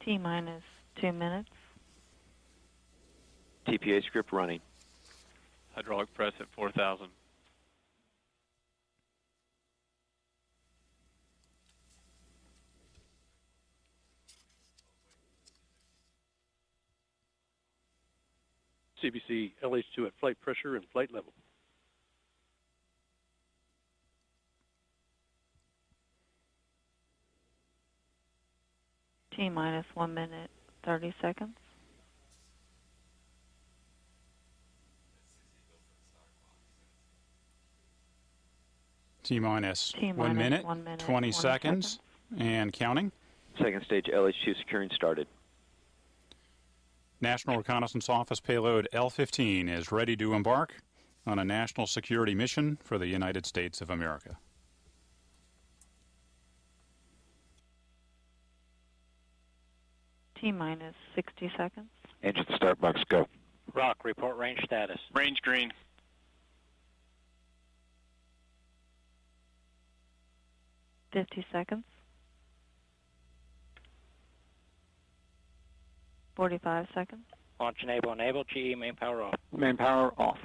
T-minus 2 minutes. TPA script running. Hydraulic press at 4,000. CBC LH2 at flight pressure and flight level. T-minus 1 minute, 30 seconds. T-minus 1 minute, 20 seconds, and counting. Second stage LH2 securing started. National Reconnaissance Office payload L-15 is ready to embark on a national security mission for the United States of America. T-minus 60 seconds. Engine start box, go. Rock, report range status. Range green. $50 seconds. 45 seconds. Launch enable, GE main power off. Main power off.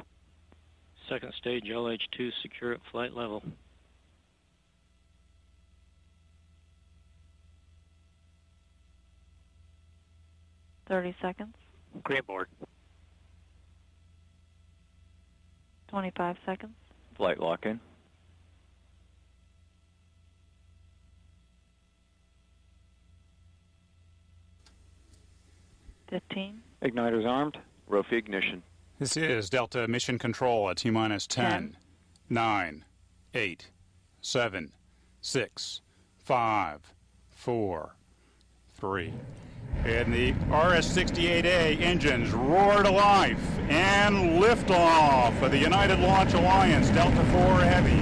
Second stage LH2 secure at flight level. $30 seconds. Green board. 25 seconds. Flight lock in. Igniters armed. Rofi ignition. This is Delta Mission Control at T-minus 10, 9, 8, 7, 6, 5, 4, 3. And the RS-68A engines roar to life and liftoff of the United Launch Alliance Delta IV Heavy,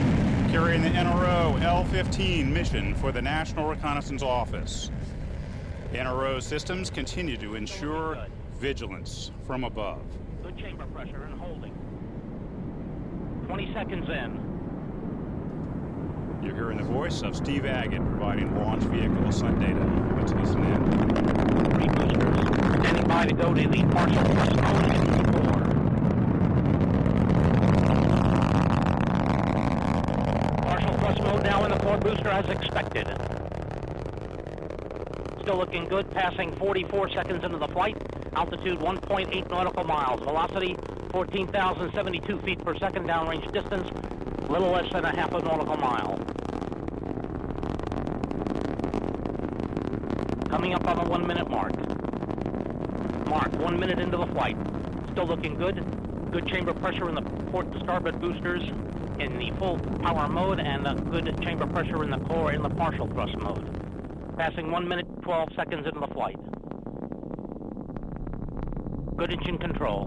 carrying the NRO L-15 mission for the National Reconnaissance Office. NRO systems continue to ensure vigilance from above. Good chamber pressure and holding. 20 seconds in. You're hearing the voice of Steve Agate providing launch vehicle ascent data. Let's listen in. Three boosters standing by to go to the partial thrust mode in 4. Partial thrust mode now in the 4 booster as expected. Still looking good, passing 44 seconds into the flight. Altitude 1.8 nautical miles. Velocity 14,072 feet per second. Downrange distance a little less than a half a nautical mile. Coming up on the 1 minute mark. 1 minute into the flight. Still looking good. Good chamber pressure in the port to starboard boosters in the full power mode, and good chamber pressure in the core in the partial thrust mode. Passing 1 minute, 12 seconds into the flight. Good engine control.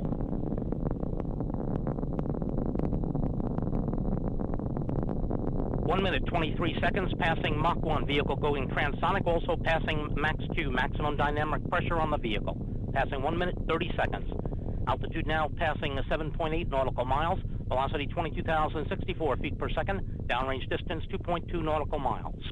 1 minute, 23 seconds, passing Mach 1, vehicle going transonic, also passing Max Q, maximum dynamic pressure on the vehicle. Passing 1 minute, 30 seconds. Altitude now passing 7.8 nautical miles, velocity 22,064 feet per second, downrange distance 2.2 nautical miles.